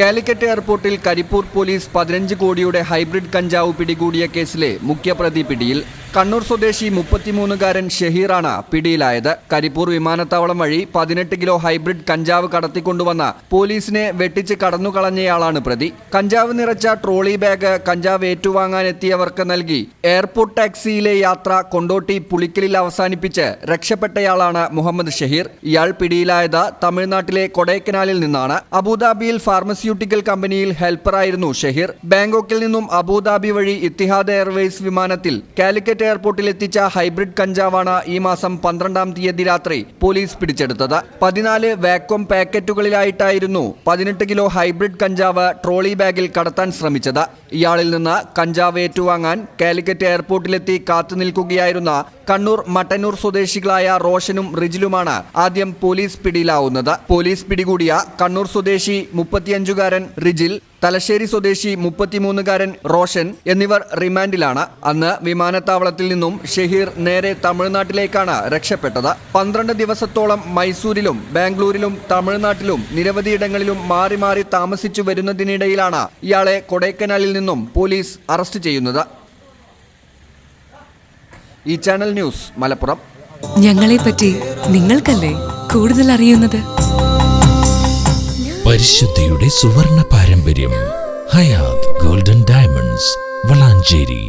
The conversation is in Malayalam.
കാലിക്കറ്റ് എയർപോർട്ടിൽ കരിപ്പൂർ പോലീസ് 15 കോടിയുടെ ഹൈബ്രിഡ് കഞ്ചാവ് പിടികൂടിയ കേസിലെ മുഖ്യപ്രതി പിടിയിൽ. കണ്ണൂർ സ്വദേശി 33-കാരൻ ഷഹീറാണ് പിടിയിലായത്. കരിപ്പൂർ വിമാനത്താവളം വഴി 18 കിലോ ഹൈബ്രിഡ് കഞ്ചാവ് കടത്തിക്കൊണ്ടുവന്ന പോലീസിനെ വെട്ടിച്ച് കടന്നുകളഞ്ഞയാളാണ് പ്രതി. കഞ്ചാവ് നിറച്ച ട്രോളി ബാഗ് കഞ്ചാവ് ഏറ്റുവാങ്ങാനെത്തിയവർക്ക് നൽകി എയർപോർട്ട് ടാക്സിയിലെ യാത്ര കൊണ്ടോട്ടി പുളിക്കലിൽ അവസാനിപ്പിച്ച് രക്ഷപ്പെട്ടയാളാണ് മുഹമ്മദ് ഷഹീർ. ഇയാൾ പിടിയിലായത് തമിഴ്നാട്ടിലെ കൊടൈക്കനാലിൽ നിന്നാണ്. അബുദാബിയിൽ ഫാർമസ്യൂട്ടിക്കൽ കമ്പനിയിൽ ഹെൽപ്പറായിരുന്നു ഷഹീർ. ബാങ്കോക്കിൽ നിന്നും അബുദാബി വഴി ഇത്തിഹാദ് എയർവേസ് വിമാനത്തിൽ കാലിക്കറ്റ് എയർപോർട്ടിൽ എത്തിച്ച ഹൈബ്രിഡ് കഞ്ചാവാണ് ഈ മാസം 12-ാം തീയതി രാത്രി പോലീസ് പിടിച്ചെടുത്തത്. 14 വാക്വം പാക്കറ്റുകളിലായിട്ടായിരുന്നു 18 കിലോ ഹൈബ്രിഡ് കഞ്ചാവ് ട്രോളി ബാഗിൽ കടത്താൻ ശ്രമിച്ചത്. ഇയാളിൽ നിന്ന് കഞ്ചാവ് ഏറ്റുവാങ്ങാൻ കാലിക്കറ്റ് എയർപോർട്ടിലെത്തി കാത്തുനിൽക്കുകയായിരുന്ന കണ്ണൂർ മട്ടന്നൂർ സ്വദേശികളായ റോഷനും റിജിലുമാണ് ആദ്യം പോലീസ് പിടിയിലാവുന്നത്. പോലീസ് പിടികൂടിയ കണ്ണൂർ സ്വദേശി 35-കാരൻ റിജിൽ, തലശ്ശേരി സ്വദേശി 33-കാരൻ റോഷൻ എന്നിവർ റിമാൻഡിലാണ്. അന്ന് വിമാനത്താവളത്തിൽ നിന്നും ഷഹീർ നേരെ തമിഴ്നാട്ടിലേക്കാണ് രക്ഷപ്പെട്ടത്. 12 ദിവസത്തോളം മൈസൂരിലും ബാംഗ്ലൂരിലും തമിഴ്നാട്ടിലും നിരവധിയിടങ്ങളിലും മാറി മാറി താമസിച്ചു വരുന്നതിനിടയിലാണ് ഇയാളെ കൊടൈക്കനാലിൽ നിന്നും പോലീസ് അറസ്റ്റ് ചെയ്യുന്നത്. ഈ ചാനൽ ന്യൂസ് മലപ്പുറം. ഞങ്ങളെപ്പറ്റി നിങ്ങൾക്കല്ലേ കൂടുതൽ അറിയുന്നത്? പരിശുദ്ധിയുടെ സുവർണ പാരമ്പര്യം. Hayath golden diamonds, Valanchery.